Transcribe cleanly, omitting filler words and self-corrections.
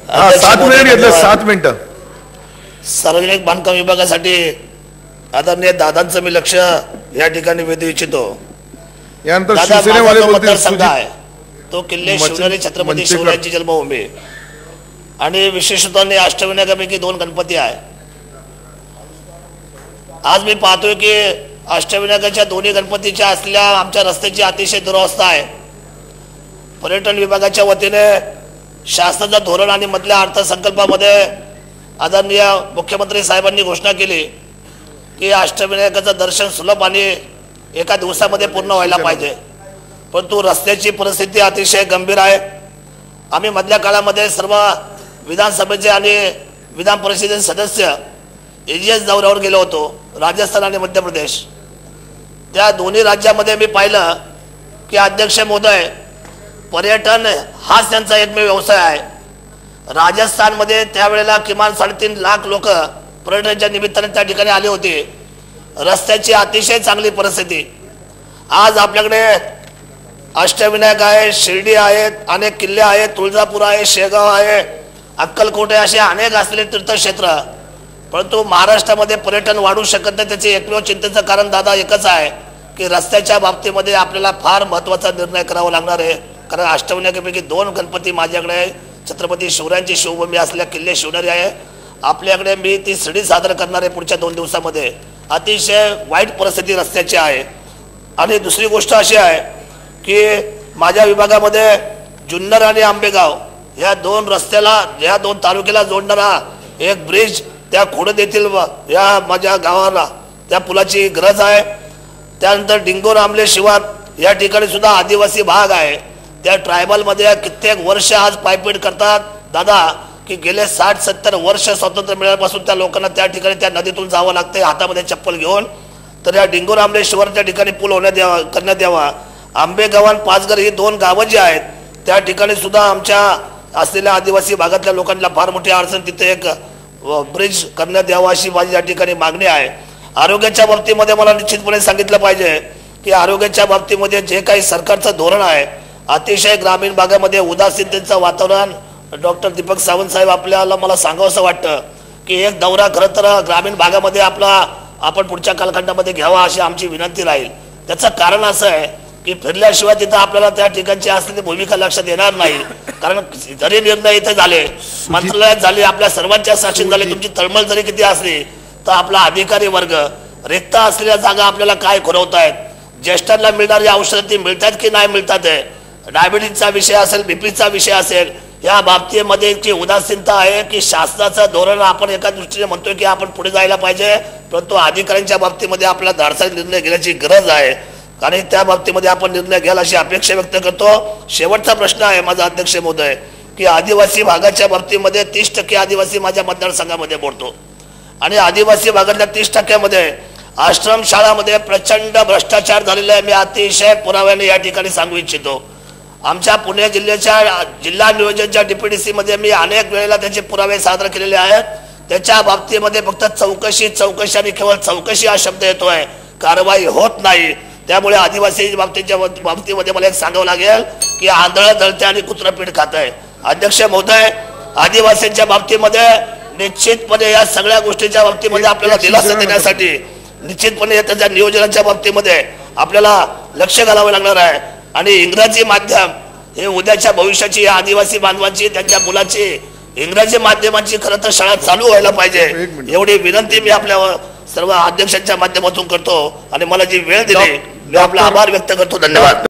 7 minute घेतलं, 7 मिनिटं. सार्वजनिक बांधकाम विभागासाठी आदरणीय दादांचं मी लक्ष या ठिकाणी वेधू इच्छितो. यानंतर शिवसेनेवाले बोलतील. आहे तो किल्ले शिवनेरी छत्रपती शिवरायांची जन्मभूमी आणि विशेषतः अष्टविनायकापैकी 2 गणपती आहे. आज मी पाहतोय की अष्टविनायकाच्या दोन्ही गणपतीच्या असलेल्या आमच्या रस्त्याची अतिशय दुरवस्था आहे. पर्यटन विभागाच्या वतीने शासनाचं धोरण आणि मधल्या अर्थसंकल्पामध्ये आदरणीय मुख्यमंत्री साहेबांनी घोषणा केली की अष्टविनायकाचं दर्शन सुलभ आणि एका दिवसामध्ये पूर्ण व्हायला पाहिजे. परंतु रस्त्याची परिस्थिती अतिशय गंभीर आहे. आम्ही मधल्या काळामध्ये सर्व विधानसभेचे आणि विधान परिषदेचे सदस्य AGS दौऱ्यावर गेलो होतो, राजस्थान आणि मध्य प्रदेश. त्या दोन्ही राज्यामध्ये मी पाहिलं की अध्यक्ष महोदय, पर्यटन हाच त्यांचा एकमेव व्यवसाय आहे. राजस्थानमध्ये त्यावेळेला किमान 3.5 लाख लोक पर्यटनाच्या निमित्ताने त्या ठिकाणी आले होते. रस्त्याची अतिशय चांगली परिस्थिती. आज आपल्याकडे अष्टविनायक आहे, शिर्डी आहेत, अनेक किल्ले आहेत, तुळजापूर आहे, शेगाव आहे, अक्कलकोट आहे, असे अनेक असलेले तीर्थक्षेत्र. परंतु महाराष्ट्रामध्ये पर्यटन वाढू शकत नाही. त्याचे एकमेव चिंतेचं कारण दादा एकच आहे की रस्त्याच्या बाबतीमध्ये आपल्याला फार महत्त्वाचा निर्णय करावा लागणार आहे. कारण अष्टविनायकापैकी 2 गणपती माझ्याकडे छत्रपती शिवरायांची शिवभूमी असलेल्या किल्ले शिवनेरी आहे. आपल्याकडे मी ती शिडी सादर करणार आहे पुढच्या 2 दिवसामध्ये. अतिशय वाईट परिस्थिती रस्त्याची आहे. आणि दुसरी गोष्ट अशी आहे की माझ्या विभागामध्ये जुन्नर आणि आंबेगाव या 2 रस्त्याला, या 2 तालुक्याला जोडणारा एक ब्रिज त्या खोडद येथील या माझ्या गावाला त्या पुलाची गरज आहे. त्यानंतर डिंगोर आंबले शिवार या ठिकाणी सुद्धा आदिवासी भाग आहे. त्या ट्रायबलमध्ये कित्येक वर्ष आज पायपीट करतात दादा की गेले 60-70 वर्ष स्वातंत्र्य मिळाल्यापासून त्या लोकांना त्या ठिकाणी त्या नदीतून जावं लागते हातामध्ये चप्पल घेऊन. तर या डिंगोर आंबले शिवार त्या ठिकाणी पूल करण्यात यावा. आंबेगाव आणि पाचघर ही 2 गावं जी आहेत त्या ठिकाणी सुद्धा आमच्या असलेल्या आदिवासी भागातल्या लोकांना फार मोठी अडचण, तिथे एक ब्रिज करण्यात यावा अशी माझी या ठिकाणी मागणी आहे. आरोग्याच्या बाबतीमध्ये मला निश्चितपणे सांगितलं पाहिजे की आरोग्याच्या बाबतीमध्ये जे काही सरकारचं धोरण आहे, अतिशय ग्रामीण भागामध्ये उदासीनतेचं वातावरण. डॉक्टर दीपक सावंत साहेब, आपल्याला मला सांगावंसं वाटतं की एक दौरा खरं तर ग्रामीण भागामध्ये आपण पुढच्या कालखंडामध्ये घ्यावा अशी आमची विनंती राहील. त्याचं कारण असं आहे की फिरल्याशिवाय तिथं आपल्याला त्या ठिकाणची असलेली भूमिका लक्षात येणार नाही. कारण जरी निर्णय इथे झाले, मंत्रालयात झाले, आपल्या सर्वांच्या साक्षीत झाले, तुमची तळमळ जरी किती असली तर आपला अधिकारी वर्ग रिक्त असलेल्या जागा आपल्याला काय खुरवतायत, ज्येष्ठांना मिळणारी औषधं ती मिळतात की नाही मिळतात आहे, डायबिटीजचा विषय असेल, बीपीचा विषय असेल, या बाबतीमध्ये इतकी उदासीनता आहे की शासनाचं धोरण आपण एका दृष्टीने म्हणतोय की आपण पुढे जायला पाहिजे, परंतु अधिकाऱ्यांच्या बाबतीमध्ये आपल्याला धाडसी निर्णय घेण्याची गरज आहे. आणि त्या बाबतीमध्ये आपण निर्णय घ्याल अशी अपेक्षा व्यक्त करतो. शेवटचा प्रश्न आहे माझा अध्यक्ष महोदय की आदिवासी भागाच्या बाबतीमध्ये 30% आदिवासी माझ्या मतदारसंघामध्ये बोलतो आणि आदिवासी भागातल्या 30%मध्ये आश्रम शाळामध्ये प्रचंड भ्रष्टाचार झालेला आहे. मी अतिशय पुराव्याने या ठिकाणी सांगू इच्छितो. आमच्या पुणे जिल्ह्याच्या जिल्हा नियोजनच्या DPDC मध्ये मी अनेक वेळेला त्याचे पुरावे सादर केलेले आहेत. त्याच्या बाबतीमध्ये फक्त चौकशी आणि केवळ चौकशी हा शब्द येतोय, कारवाई होत नाही. त्यामुळे आदिवासी बाबतीमध्ये मला एक सांगावं लागेल की आंधळ दळते आणि कुत्रं पीठ खात आहे. अध्यक्ष महोदय, आदिवासींच्या बाबतीमध्ये निश्चितपणे या सगळ्या गोष्टीच्या बाबतीमध्ये आपल्याला दिलासा देण्यासाठी निश्चितपणे त्याच्या नियोजनाच्या बाबतीमध्ये आपल्याला लक्ष घालावं लागणार आहे. आणि इंग्रजी माध्यम हे उद्याच्या भविष्याची या आदिवासी बांधवांची, त्यांच्या मुलाची इंग्रजी माध्यमांची खरं तर शाळा चालू व्हायला पाहिजे एवढी विनंती मी आपल्या सर्व अध्यक्षांच्या माध्यमातून करतो. आणि मला जी वेळ दिली मी आपला आभार व्यक्त करतो. धन्यवाद.